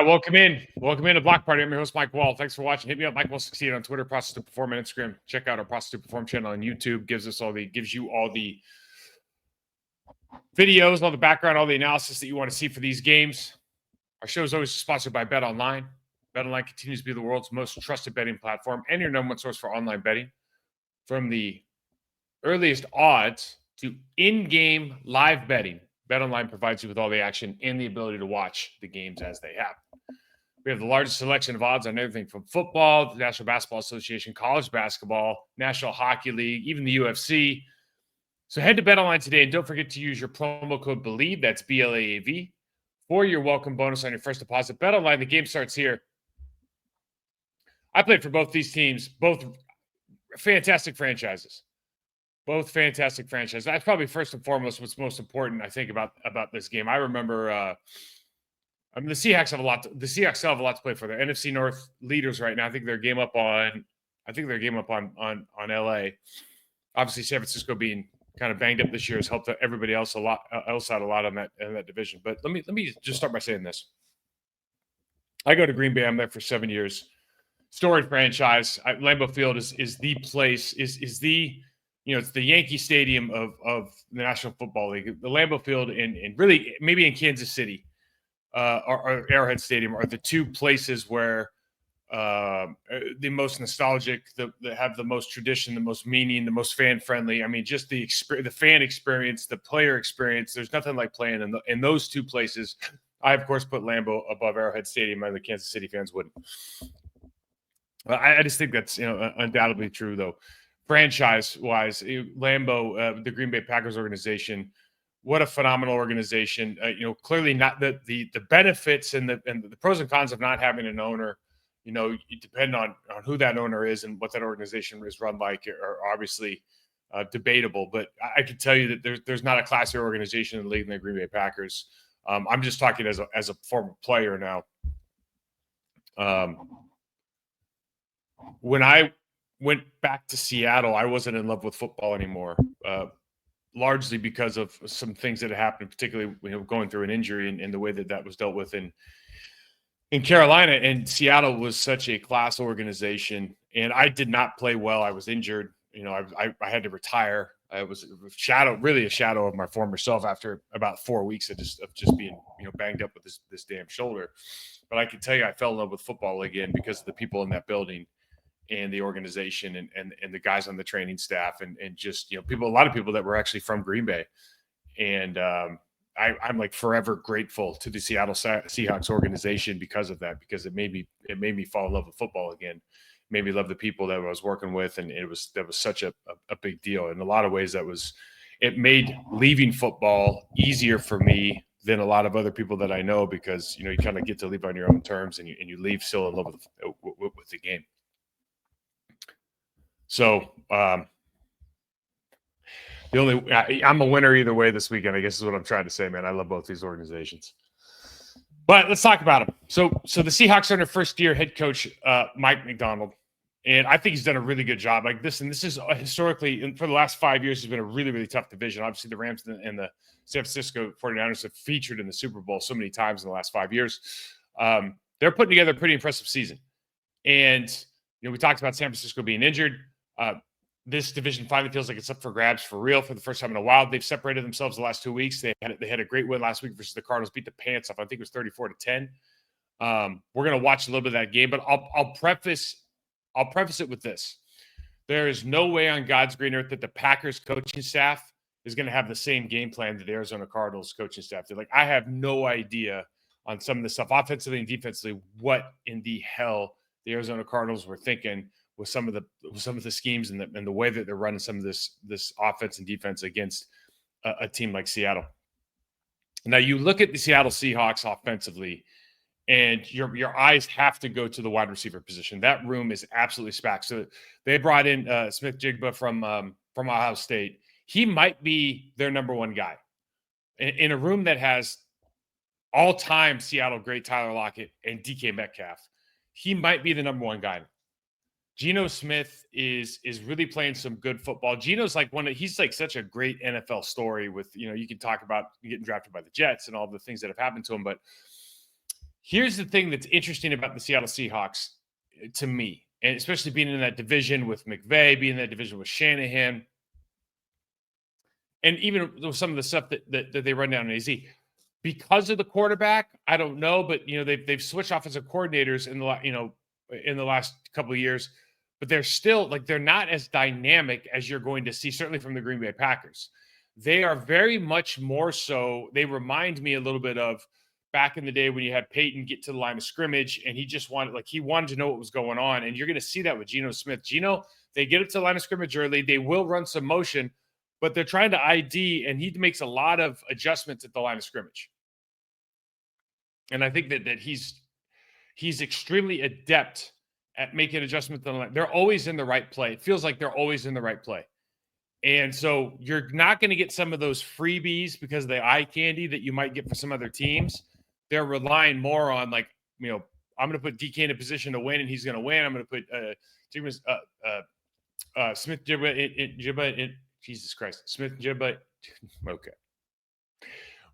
right, welcome in. Welcome in to Block Party. I'm your host, Mike Wahle. Thanks for watching. Hit me up, Mike Wahle Succeed on Twitter, Process to Perform on Instagram. Check out our Process to Perform channel on YouTube. Gives you all the videos, all the background, all the analysis that you want to see for these games. Our show is always sponsored by Bet Online. Bet Online continues to be the world's most trusted betting platform and your number one source for online betting. From the earliest odds to in-game live betting, BetOnline provides you with all the action and the ability to watch the games as they happen. We have the largest selection of odds on everything from football, the National Basketball Association, college basketball, National Hockey League, even the UFC. So head to BetOnline today and don't forget to use your promo code BELIEVE, that's BLAAV, for your welcome bonus on your first deposit. BetOnline, the game starts here. I played for both these teams, both fantastic franchises. Both fantastic franchises. That's probably first and foremost what's most important, I think, about this game. I remember the Seahawks have a lot. The Seahawks still have a lot to play for. They're NFC North leaders right now. I think they're game up on LA. Obviously, San Francisco being kind of banged up this year has helped everybody else out a lot on that division. But let me just start by saying this. I go to Green Bay. I'm there for 7 years. Storied franchise. Lambeau Field is the place. Is the it's the Yankee Stadium of the National Football League. The Lambeau Field and really maybe in Kansas City or Arrowhead Stadium are the two places where the most nostalgic, that have the most tradition, the most meaning, the most fan-friendly. I mean, just the fan experience, the player experience. There's nothing like playing in those two places. I, of course, put Lambeau above Arrowhead Stadium, and the Kansas City fans wouldn't. I just think that's undoubtedly true, though. Franchise-wise, Lambeau, the Green Bay Packers organization, what a phenomenal organization. Clearly not the benefits and the pros and cons of not having an owner. You depend on who that owner is and what that organization is run like are obviously debatable. But I can tell you that there's not a classier organization in the league than the Green Bay Packers. I'm just talking as a former player now. When I went back to Seattle, I wasn't in love with football anymore, largely because of some things that had happened, particularly going through an injury and the way that was dealt with in Carolina. And Seattle was such a class organization, and I did not play well. I was injured. I had to retire. I was really a shadow of my former self after about 4 weeks of just being banged up with this damn shoulder. But I can tell you, I fell in love with football again because of the people in that building and the organization and the guys on the training staff and just, a lot of people that were actually from Green Bay. And I'm like forever grateful to the Seattle Seahawks organization because of that, because it made me fall in love with football again, made me love the people that I was working with. And that was such a big deal. In a lot of ways, it made leaving football easier for me than a lot of other people that I know, because, you kind of get to leave on your own terms and you leave still in love with the game. So I'm a winner either way this weekend, I guess is what I'm trying to say, man. I love both these organizations. But let's talk about them. So the Seahawks are in their first year head coach, Mike Macdonald. And I think he's done a really good job. Like this, and this is historically, for the last 5 years, has been a really, really tough division. Obviously, the Rams and the San Francisco 49ers have featured in the Super Bowl so many times in the last 5 years. They're putting together a pretty impressive season. And, we talked about San Francisco being injured. This division finally feels like it's up for grabs for real for the first time in a while. They've separated themselves the last 2 weeks. They had a great win last week versus the Cardinals, beat the pants off. I think it was 34-10. We're going to watch a little bit of that game, but I'll preface it with this. There is no way on God's green earth that the Packers coaching staff is going to have the same game plan that the Arizona Cardinals coaching staff did. Like, I have no idea on some of this stuff, offensively and defensively, what in the hell the Arizona Cardinals were thinking with some of the schemes and the way that they're running some of this offense and defense against a team like Seattle. Now, you look at the Seattle Seahawks offensively, and your eyes have to go to the wide receiver position. That room is absolutely stacked. So they brought in Smith-Jigba from Ohio State. He might be their number one guy in a room that has all-time Seattle great Tyler Lockett and DK Metcalf. He might be the number one guy. Geno Smith is really playing some good football. Geno's like he's like such a great NFL story with, you can talk about getting drafted by the Jets and all the things that have happened to him, but Here's the thing that's interesting about the Seattle Seahawks to me, and especially being in that division with McVay, being in that division with Shanahan, and even with some of the stuff that they run down in AZ. Because of the quarterback, I don't know, but they've switched offensive coordinators in the last couple of years, but they're still they're not as dynamic as you're going to see, certainly from the Green Bay Packers. They are very much more so. They remind me a little bit of back in the day when you had Peyton get to the line of scrimmage and he just wanted to know what was going on. And you're going to see that with Geno Smith. They get up to the line of scrimmage early. They will run some motion, but they're trying to ID, and he makes a lot of adjustments at the line of scrimmage. And I think that he's extremely adept at making adjustments on the line. They're always in the right play. It feels like they're always in the right play. And so you're not going to get some of those freebies because of the eye candy that you might get for some other teams. They're relying more on I'm going to put DK in a position to win, and he's going to win. I'm going to put Smith Jibba in. Jesus Christ, Smith Jibba. Okay.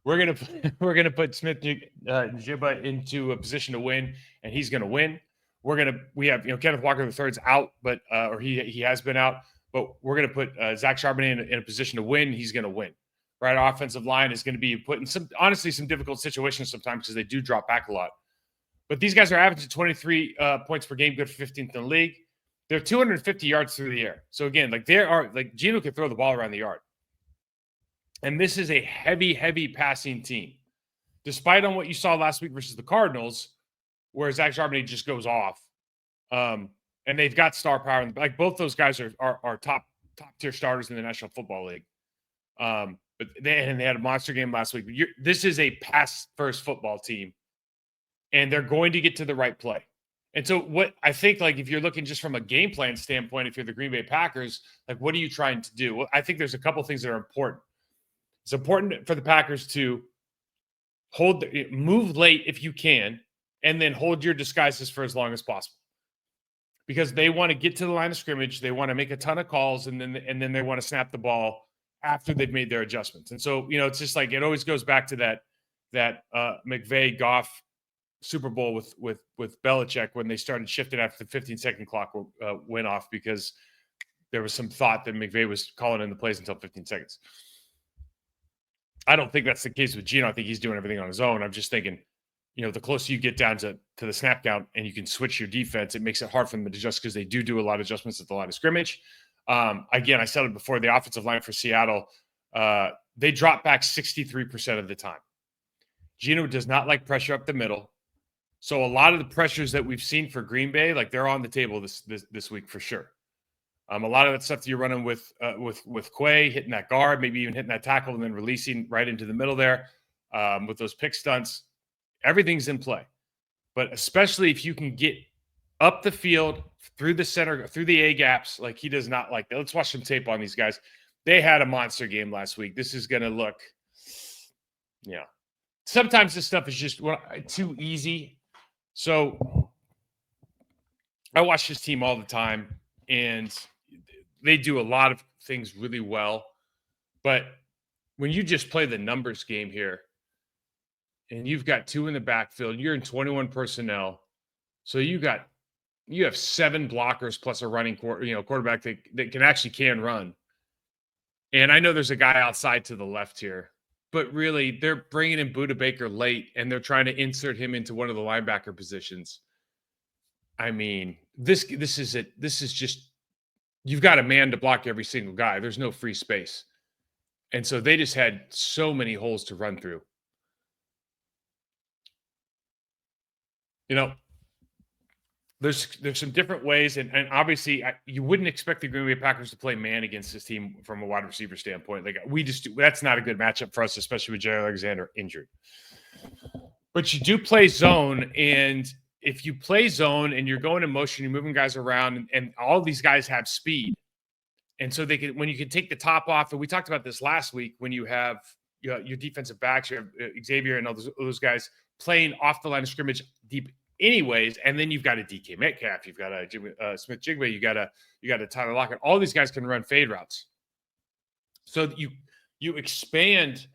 We're gonna put Smith Jibba into a position to win, and he's gonna win. We have Kenneth Walker III's out, but or he has been out, but we're gonna put Zach Charbonnet in a position to win. He's gonna win. Right, our offensive line is going to be put in some difficult situations sometimes because they do drop back a lot. But these guys are averaging 23 points per game, good for 15th in the league. They're 250 yards through the air. So again, Geno can throw the ball around the yard. And this is a heavy, heavy passing team. Despite on what you saw last week versus the Cardinals, where Zach Charbonnet just goes off. And they've got star power. Both those guys are top tier starters in the National Football League. But they had a monster game last week. This is a pass-first football team, and they're going to get to the right play. And so what I think, if you're looking just from a game plan standpoint, if you're the Green Bay Packers, what are you trying to do? Well, I think there's a couple things that are important. It's important for the Packers to move late if you can, and then hold your disguises for as long as possible. Because they want to get to the line of scrimmage, they want to make a ton of calls, and then they want to snap the ball after they've made their adjustments. And so, it's just it always goes back to that McVay Goff Super Bowl with Belichick when they started shifting after the 15-second clock went off because there was some thought that McVay was calling in the plays until 15 seconds. I don't think that's the case with Geno. I think he's doing everything on his own. I'm just thinking, the closer you get down to the snap count and you can switch your defense, it makes it hard for them to adjust because they do a lot of adjustments at the line of scrimmage. Again, I said it before, the offensive line for Seattle, they drop back 63% of the time. Geno does not like pressure up the middle. So a lot of the pressures that we've seen for Green Bay, they're on the table this week for sure. A lot of that stuff that you're running with Quay, hitting that guard, maybe even hitting that tackle and then releasing right into the middle there with those pick stunts, everything's in play. But especially if you can get up the field, through the center, through the A gaps, he does not like that. Let's watch some tape on these guys. They had a monster game last week. This is going to look, sometimes this stuff is just too easy. So I watch this team all the time, and they do a lot of things really well. But when you just play the numbers game here, and you've got two in the backfield, you're in 21 personnel, so you have 7 blockers plus a running quarterback that can run. And I know there's a guy outside to the left here, but really they're bringing in Budda Baker late, and they're trying to insert him into one of the linebacker positions. I mean, this is it. This is just, you've got a man to block every single guy. There's no free space. And so they just had so many holes to run through. There's some different ways, and obviously you wouldn't expect the Green Bay Packers to play man against this team from a wide receiver standpoint. That's not a good matchup for us, especially with Jair Alexander injured. But you do play zone, and if you play zone and you're going in motion, you're moving guys around, and all these guys have speed, and so when you can take the top off, and we talked about this last week when you have your defensive backs, you have Xavier and all those guys playing off the line of scrimmage deep anyways, and then you've got a DK Metcalf, you've got a Smith Jigba, you got a Tyler Lockett. All these guys can run fade routes. So you expand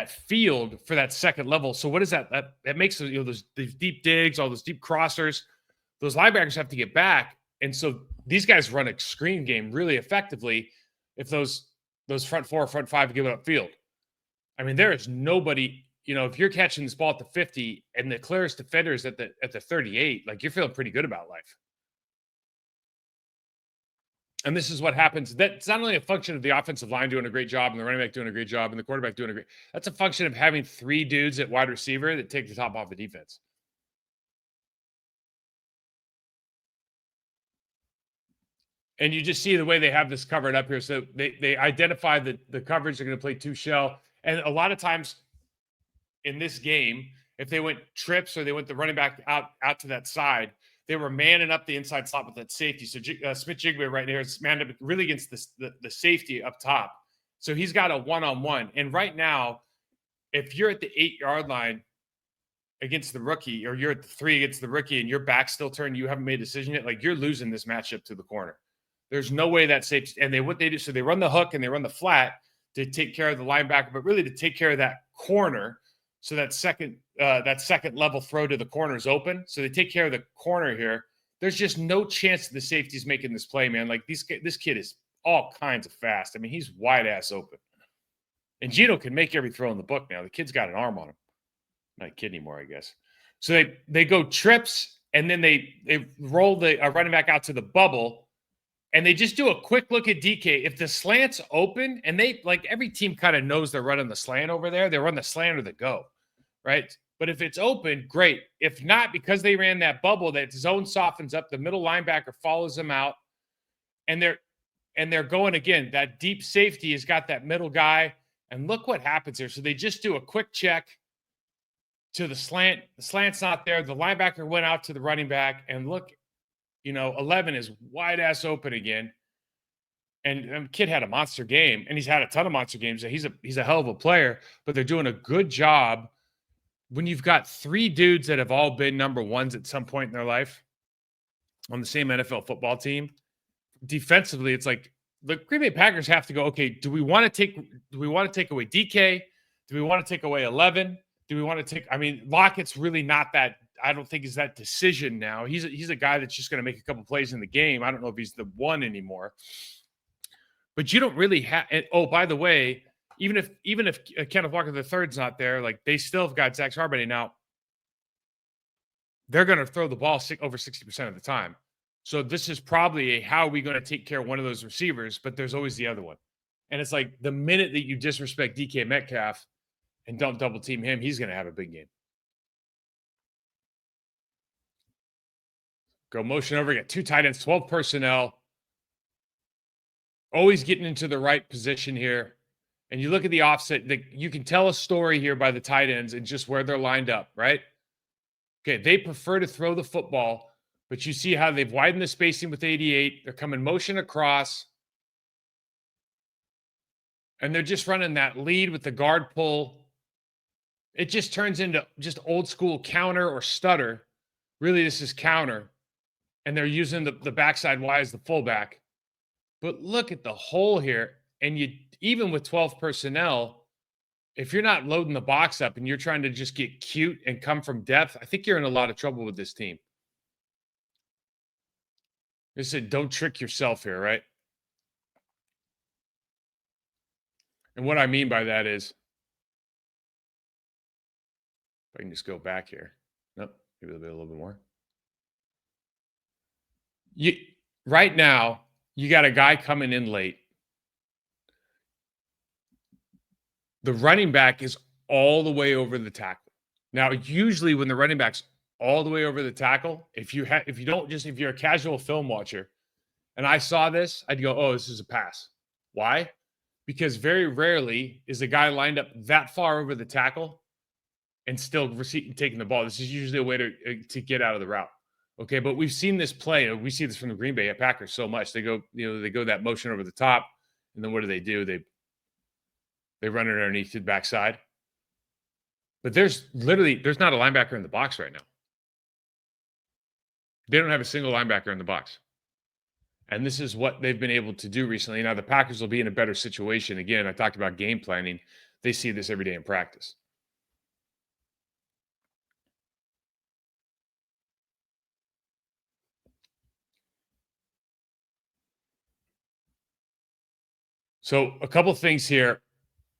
field for that second level. So what is that? That makes those deep digs, all those deep crossers. Those linebackers have to get back, and so these guys run a screen game really effectively. If those front four, front five give it up field, I mean, there is nobody. If you're catching this ball at the 50 and the clearest defender is at the 38, like you're feeling pretty good about life. And this is what happens. That's not only a function of the offensive line doing a great job and the running back doing a great job and the quarterback doing a great. That's a function of having 3 dudes at wide receiver that take the top off the defense. And you just see the way they have this covered up here. So they identify that the coverage are going to play 2 shell. And a lot of times in this game, if they went trips or they went the running back out to that side, they were manning up the inside slot with that safety. So Smith-Jigba right here is manned up really against the safety up top. So he's got a one-on-one. And right now, if you're at the 8-yard line against the rookie, or you're at the 3 against the rookie and your back's still turned, you haven't made a decision yet, like you're losing this matchup to the corner. There's no way that safety. And what they do, so they run the hook and they run the flat to take care of the linebacker, but really to take care of that corner. So that second level throw to the corner is open. So they take care of the corner here. There's just no chance the safety's making this play, man. Like this kid is all kinds of fast. I mean, he's wide ass open. And Gino can make every throw in the book now. The kid's got an arm on him. Not a kid anymore, I guess. So they go trips, and then they roll the running back out to the bubble. And they just do a quick look at DK. If the slant's open, and every team kind of knows they're running the slant over there, they run the slant or the go, right? But if it's open, great. If not, because they ran that bubble, that zone softens up, the middle linebacker follows them out, and they're going again. That deep safety has got that middle guy, and look what happens here. So they just do a quick check to the slant. The slant's not there. The linebacker went out to the running back, and look, 11 is wide ass open again. And the kid had a monster game, and he's had a ton of monster games. He's a hell of a player, but they're doing a good job when you've got 3 dudes that have all been number ones at some point in their life on the same NFL football team. Defensively, it's like the Green Bay Packers have to go, okay, do we want to take away DK? Do we want to take away 11? Do we want to take, Lockett's really not that, I don't think is that decision now. He's a guy that's just going to make a couple plays in the game. I don't know if he's the one anymore. But you don't really have. Oh, by the way, even if Kenneth Walker III's not there, like they still have got Zach Charbonnet now. They're going to throw the ball over 60% of the time. So this is probably how are we going to take care of one of those receivers? But there's always the other one, and it's like the minute that you disrespect DK Metcalf and don't double team him, he's going to have a big game. Go motion over, get 2 tight ends, 12 personnel. Always getting into the right position here. And you look at the offset, you can tell a story here by the tight ends and just where they're lined up, right? Okay, they prefer to throw the football, but you see how they've widened the spacing with 88. They're coming motion across. And they're just running that lead with the guard pull. It just turns into just old school counter or stutter. Really, this is counter. And they're using the backside Y as the fullback. But look at the hole here. And even with 12 personnel, if you're not loading the box up and you're trying to just get cute and come from depth, I think you're in a lot of trouble with this team. They said, don't trick yourself here, right? And what I mean by that is, if I can just go back here. Nope, maybe a little bit more. Right now, you got a guy coming in late. The running back is all the way over the tackle. Now, usually when the running back's all the way over the tackle, if you're a casual film watcher, and I saw this, I'd go, oh, this is a pass. Why? Because very rarely is a guy lined up that far over the tackle and still taking the ball. This is usually a way to get out of the route. Okay, but we've seen this play. We see this from the Green Bay Packers so much. They go that motion over the top, and then what do? They run it underneath to the backside. But there's not a linebacker in the box right now. They don't have a single linebacker in the box. And this is what they've been able to do recently. Now, the Packers will be in a better situation. Again, I talked about game planning. they see this every day in practice. So a couple of things here.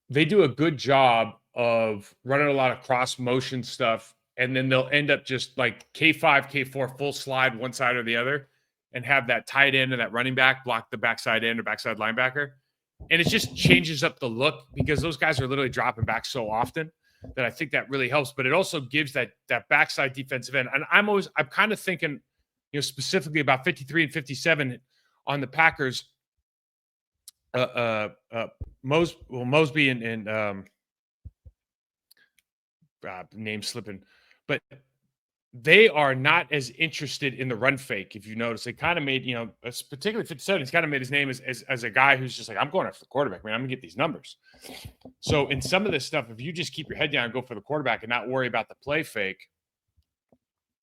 They do a good job of running a lot of cross motion stuff, and then they'll end up just like K5, K4, full slide one side or the other, and have that tight end and that running back block the backside end or backside linebacker. And it just changes up the look because those guys are literally dropping back so often that I think that really helps. But it also gives that backside defensive end. And I'm kind of thinking, specifically about 53 and 57 on the Packers. Mosby and name slipping, but they are not as interested in the run fake. If you notice, they kind of made, particularly 57, he's kind of made his name as a guy who's just like, I'm going after the quarterback, man. I'm gonna get these numbers. So in some of this stuff, if you just keep your head down and go for the quarterback and not worry about the play fake,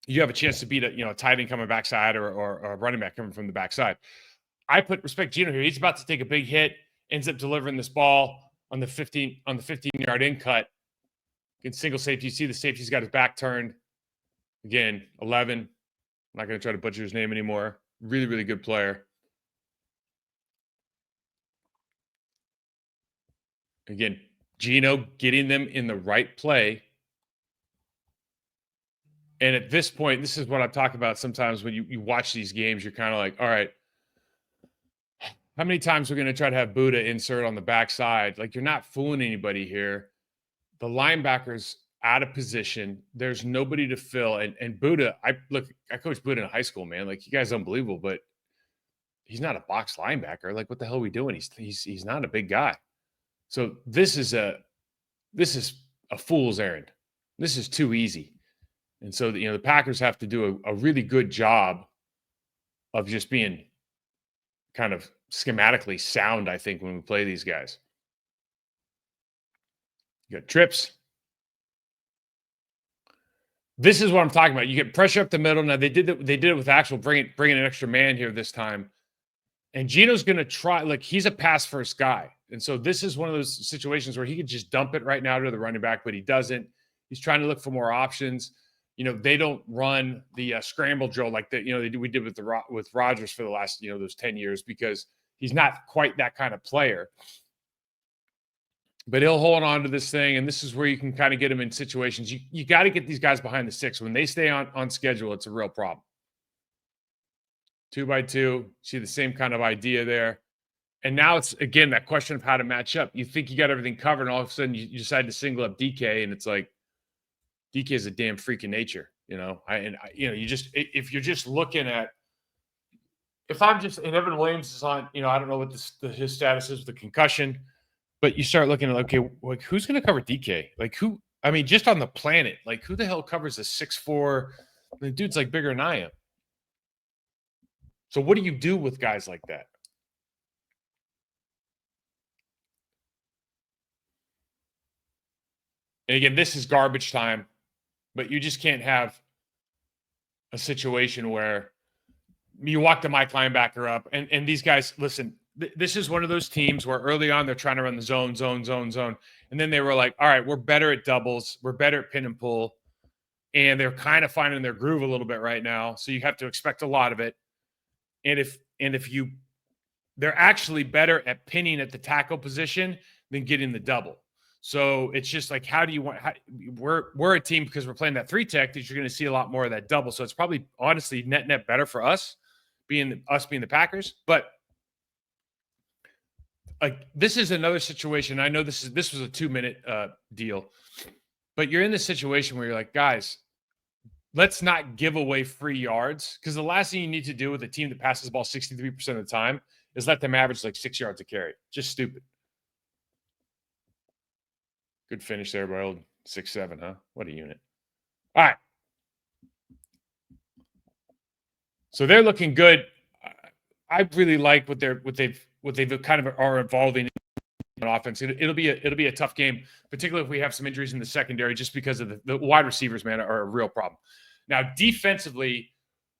you have a chance to beat a tight end coming backside or a running back coming from the backside. I put respect Gino here. He's about to take a big hit, ends up delivering this ball on the 15-yard in cut. Against single safety, you see the safety's got his back turned. Again, 11. I'm not going to try to butcher his name anymore. Really, really good player. Again, Gino getting them in the right play. And at this point, this is what I'm talking about sometimes when you watch these games, you're kind of like, all right, how many times we're going to try to have Buddha insert on the backside? Like, you're not fooling anybody here. The linebacker's out of position. There's nobody to fill. And Buddha, I coached Buddha in high school, man. Like, you guys are unbelievable, but he's not a box linebacker. Like, what the hell are we doing? He's not a big guy. So this is a fool's errand. This is too easy. And so, the Packers have to do a really good job of just being kind of schematically sound, I think, when we play these guys. You got trips. This is what I'm talking about. You get pressure up the middle. Now, they did it with actual bringing an extra man here this time. And Gino's going to try, like, he's a pass-first guy. And so this is one of those situations where he could just dump it right now to the running back, but he doesn't. He's trying to look for more options. They don't run the scramble drill like that, we did with Rodgers for the last, those 10 years, because he's not quite that kind of player. But he'll hold on to this thing, and this is where you can kind of get him in situations. You got to get these guys behind the sticks. When they stay on schedule, it's a real problem. 2x2, see the same kind of idea there. And now it's, again, that question of how to match up. You think you got everything covered, and all of a sudden you decide to single up DK, and it's like, DK is a damn freak of nature, if you're just looking at, if I'm just, and Evan Williams is on, I don't know what his status is with the concussion, but you start looking at, okay, like, who's going to cover DK? Like, who? I mean, just on the planet, like, who the hell covers a 6'4"? The dude's like bigger than I am. So what do you do with guys like that? And again, this is garbage time, but you just can't have a situation where you walk the Mike linebacker up and these guys, listen, this is one of those teams where early on they're trying to run the zone. And then they were like, all right, we're better at doubles. We're better at pin and pull. And they're kind of finding their groove a little bit right now. So you have to expect a lot of it. And if they're actually better at pinning at the tackle position than getting the double. So it's just like, we're a team, because we're playing that 3-tech, that you're going to see a lot more of that double. So it's probably honestly net better for us being the Packers. But like, this is another situation. I know this was a 2-minute deal, but you're in this situation where you're like, guys, let's not give away free yards, because the last thing you need to do with a team that passes the ball 63% of the time is let them average like 6 yards a carry. Just stupid. Good finish there by old 6'7", huh? What a unit. All right. So they're looking good. I really like what they've kind of are evolving on offense. It'll be a tough game, particularly if we have some injuries in the secondary, just because of the wide receivers, man, are a real problem. Now, defensively,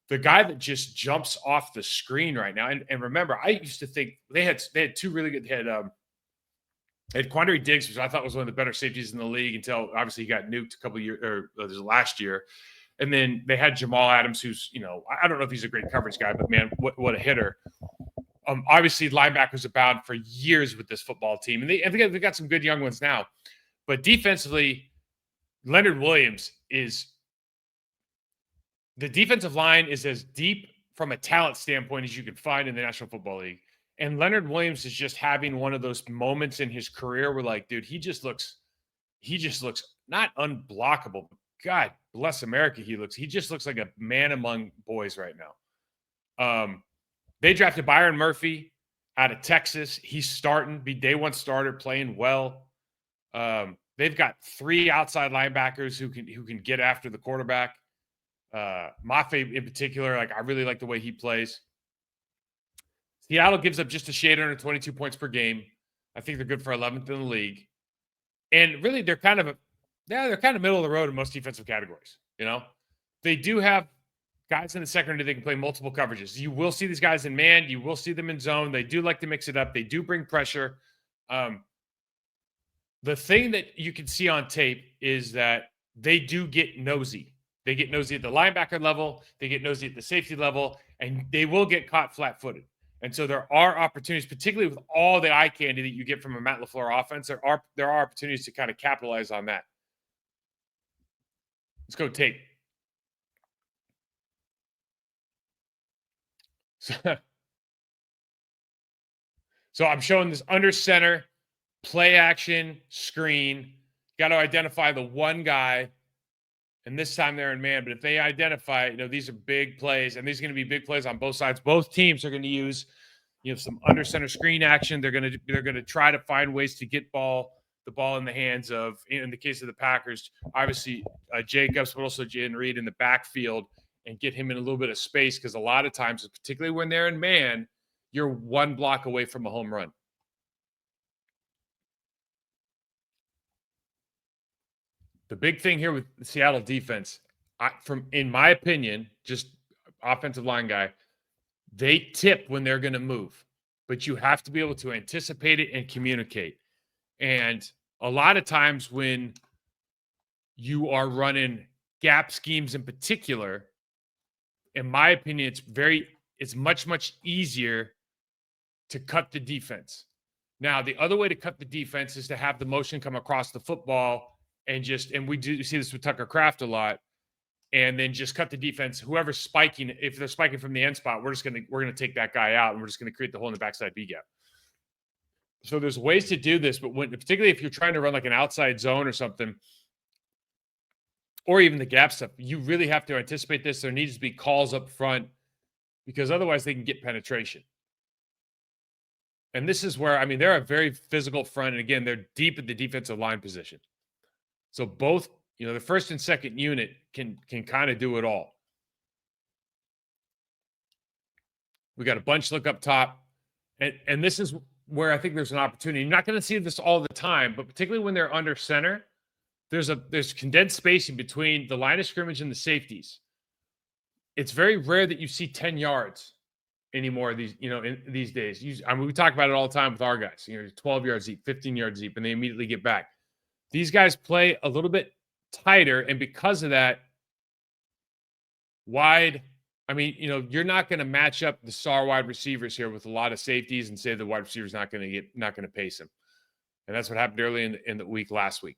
the guy that just jumps off the screen right now, and remember, I used to think they had two really good They had Quandre Diggs, which I thought was one of the better safeties in the league until obviously he got nuked a couple of years or last year. And then they had Jamal Adams, who's, I don't know if he's a great coverage guy, but man, what a hitter. Obviously, linebackers abound for years with this football team. And they got some good young ones now. But defensively, Leonard Williams the defensive line is as deep from a talent standpoint as you can find in the National Football League. And Leonard Williams is just having one of those moments in his career where, like, dude, he just looks not unblockable, but God bless America, he just looks like a man among boys right now. They drafted Byron Murphy out of Texas. He's starting, be day one starter, playing well. They've got 3 outside linebackers who can get after the quarterback. Mafe in particular, I really like the way he plays. Seattle gives up just a shade under 22 points per game. I think they're good for 11th in the league. And really, they're kind of middle of the road in most defensive categories. They do have guys in the secondary that can play multiple coverages. You will see these guys in man. You will see them in zone. They do like to mix it up. They do bring pressure. The thing that you can see on tape is that they do get nosy. They get nosy at the linebacker level. They get nosy at the safety level, and they will get caught flat-footed. And so there are opportunities, particularly with all the eye candy that you get from a Matt LaFleur offense. There are opportunities to kind of capitalize on that. Let's go tape. So I'm showing this under center, play action, screen. Got to identify the one guy. And this time they're in man. But if they identify, these are big plays, and these are going to be big plays on both sides. Both teams are going to use, some under center screen action. They're going to try to find ways to get the ball in the hands of, in the case of the Packers, obviously Jacobs, but also Jayden Reed in the backfield, and get him in a little bit of space, because a lot of times, particularly when they're in man, you're one block away from a home run. The big thing here with the Seattle defense, in my opinion, just offensive line guy, they tip when they're going to move, but you have to be able to anticipate it and communicate. And a lot of times when you are running gap schemes in particular, in my opinion, it's much, much easier to cut the defense. Now, the other way to cut the defense is to have the motion come across the football and we do see this with Tucker Kraft a lot, and then just cut the defense. Whoever's spiking, if they're spiking from the end spot, we're gonna take that guy out, and we're just gonna create the hole in the backside B gap. So there's ways to do this, but particularly if you're trying to run like an outside zone or something, or even the gap stuff, you really have to anticipate this. There needs to be calls up front, because otherwise they can get penetration. And this is where, they're a very physical front, and again, they're deep at the defensive line position. So both, the first and second unit can kind of do it all. We got a bunch look up top, and this is where I think there's an opportunity. You're not going to see this all the time, but particularly when they're under center, there's condensed spacing between the line of scrimmage and the safeties. It's very rare that you see 10 yards anymore these days. We talk about it all the time with our guys. 12 yards deep, 15 yards deep, and they immediately get back. These guys play a little bit tighter, and because of that, wide. You're not going to match up the star wide receivers here with a lot of safeties and say the wide receiver's not going to pace him, and that's what happened early in the week last week.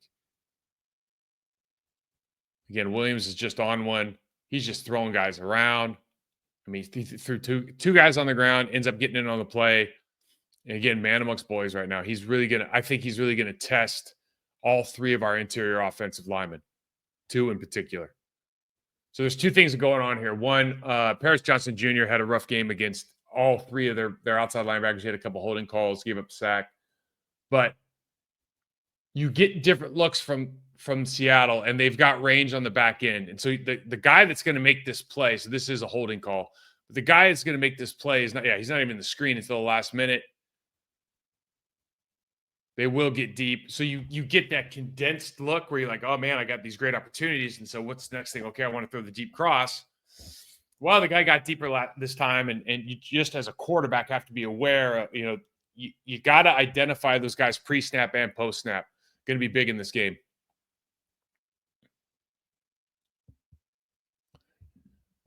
Again, Williams is just on one. He's just throwing guys around. He threw two guys on the ground, ends up getting in on the play. And again, man amongst boys right now. I think he's really going to test all 3 of our interior offensive linemen, 2 in particular. So there's 2 things going on here. One, Paris Johnson Jr. had a rough game against all 3 of their outside linebackers. He had a couple holding calls, gave up a sack. But you get different looks from Seattle, and they've got range on the back end. And so the guy that's going to make this play, so this is a holding call, but the guy that's going to make this play he's not even in the screen until the last minute. They will get deep. So you get that condensed look where you're like, oh, man, I got these great opportunities. And so what's the next thing? Okay, I want to throw the deep cross. Well, the guy got deeper this time, and you just as a quarterback have to be aware, you got to identify those guys pre-snap and post-snap. Going to be big in this game.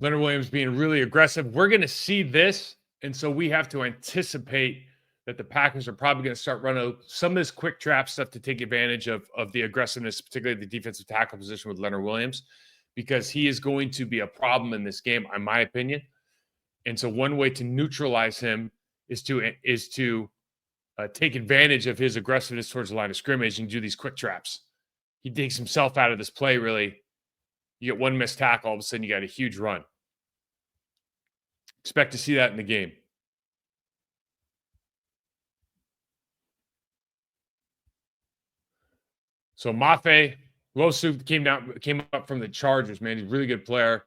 Leonard Williams being really aggressive. We're going to see this, and so we have to anticipate that the Packers are probably going to start running some of this quick trap stuff to take advantage of the aggressiveness, particularly the defensive tackle position with Leonard Williams, because he is going to be a problem in this game, in my opinion. And so one way to neutralize him is to take advantage of his aggressiveness towards the line of scrimmage and do these quick traps. He digs himself out of this play, really. You get one missed tackle, all of a sudden you got a huge run. Expect to see that in the game. So Mafe, Losu came up from the Chargers, man. He's a really good player.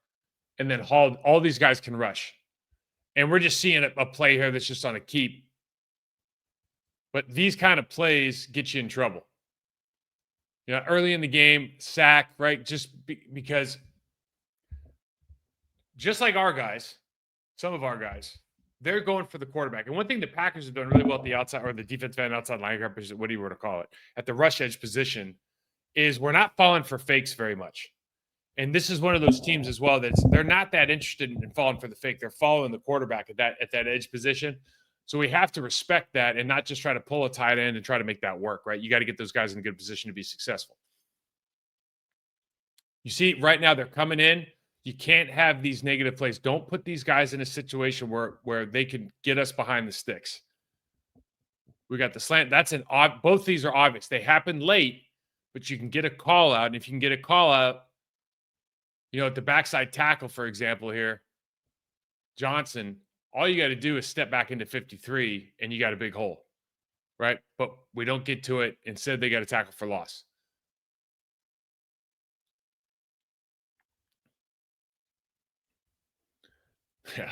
And then Hall, all these guys can rush. And we're just seeing a play here that's just on a keep. But these kind of plays get you in trouble. You know, early in the game, sack, right? Because just like our guys, some of our guys, they're going for the quarterback. And one thing the Packers have done really well at the outside, or the defensive end outside linebacker position, whatever you want to call it, at the rush edge position, is we're not falling for fakes very much. And this is one of those teams as well that they're not that interested in falling for the fake. They're following the quarterback at that edge position. So we have to respect that and not just try to pull a tight end and try to make that work, right? You got to get those guys in a good position to be successful. You see, right now they're coming in. You can't have these negative plays. Don't put these guys in a situation where they can get us behind the sticks. We got the slant. Both these are obvious. They happen late, but you can get a call out. And if you can get a call out, at the backside tackle, for example, here, Johnson, all you got to do is step back into 53 and you got a big hole, right? But we don't get to it. Instead, they got to tackle for loss. Yeah.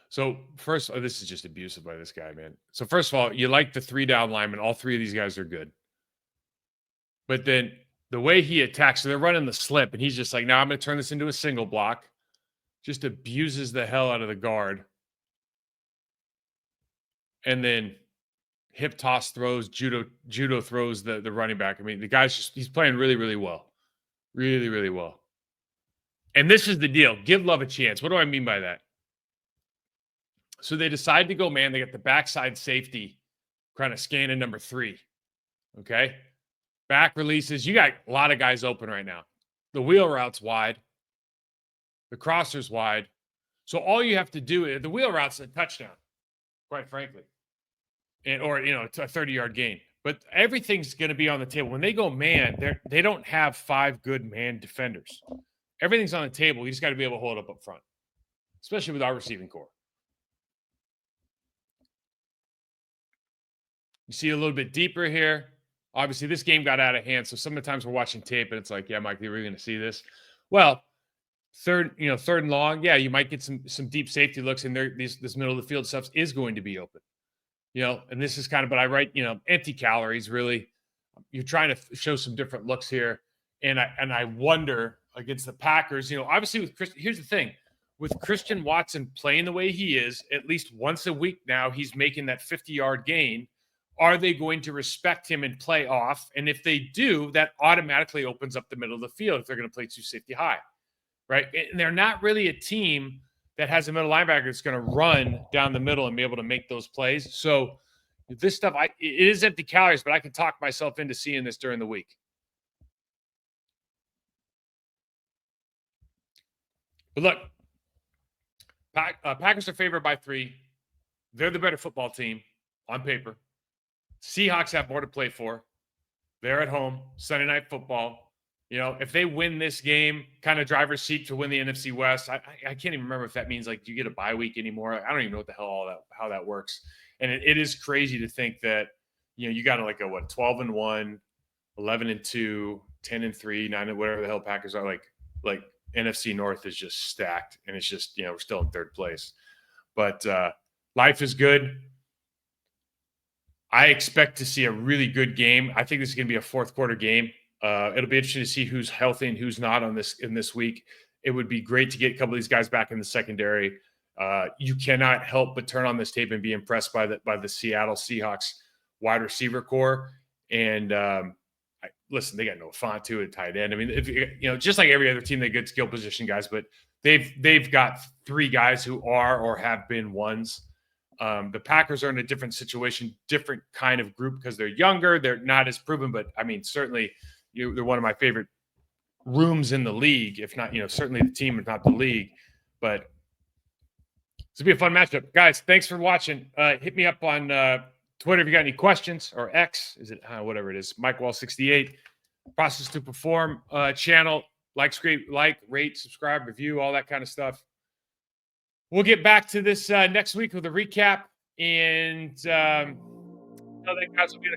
So first, this is just abusive by this guy, man. So first of all, you like the 3-down linemen. All three of these guys are good. But then the way he attacks, so they're running the slip, and he's just like, now I'm going to turn this into a single block. Just abuses the hell out of the guard. And then hip toss throws, judo throws the running back. I mean, the guy's he's playing really, really well. Really, really well. And this is the deal. Give Love a chance. What do I mean by that? So they decide to go, man. They got the backside safety kind of scanning number 3. Okay. Back releases. You got a lot of guys open right now. The wheel route's wide. The crosser's wide. So all you have to do is the wheel route's a touchdown, quite frankly. Or it's a 30-yard gain. But everything's going to be on the table. When they go man, they don't have 5 good man defenders. Everything's on the table. You just got to be able to hold up front, especially with our receiving core. You see a little bit deeper here. Obviously, this game got out of hand. So sometimes we're watching tape and it's like, yeah, Mike, we're going to see this. Well, third and long, yeah, you might get some deep safety looks in there. This middle of the field stuff is going to be open. And this is kind of, but I write, empty calories, really. You're trying to show some different looks here. And I wonder against the Packers, obviously with Christian, here's the thing. With Christian Watson playing the way he is, at least once a week now, he's making that 50-yard gain. Are they going to respect him and play off? And if they do, that automatically opens up the middle of the field if they're going to play 2 safety high, right? And they're not really a team that has a middle linebacker that's going to run down the middle and be able to make those plays. So this stuff, it is empty calories, but I can talk myself into seeing this during the week. But look, Packers are favored by 3. They're the better football team on paper. Seahawks have more to play for. They're at home, Sunday Night Football. If they win this game, kind of driver's seat to win the NFC West. I can't even remember if that means like you get a bye week anymore. I don't even know what the hell how that works. And it is crazy to think that you got like a 12-1, 11-2, 10-3, 9, whatever the hell Packers are like NFC North is just stacked, and it's just we're still in 3rd place. But life is good. I expect to see a really good game. I think this is going to be a 4th quarter game. It'll be interesting to see who's healthy and who's not in this week. It would be great to get a couple of these guys back in the secondary. You cannot help but turn on this tape and be impressed by the Seattle Seahawks wide receiver core. And listen, they got no Fontu at tight end. I mean, if just like every other team, they get skill position guys, but they've got 3 guys who are or have been ones. The Packers are in a different situation, different kind of group because they're younger, they're not as proven, but I mean, certainly they're one of my favorite rooms in the league, if not, certainly the team, if not the league. But this will be a fun matchup. Guys, thanks for watching. Hit me up on Twitter if you got any questions, or X, is it whatever it is, Mike Wahle 68. Process to Perform channel. Like, rate, subscribe, review, all that kind of stuff. We'll get back to this next week with a recap, and guys will be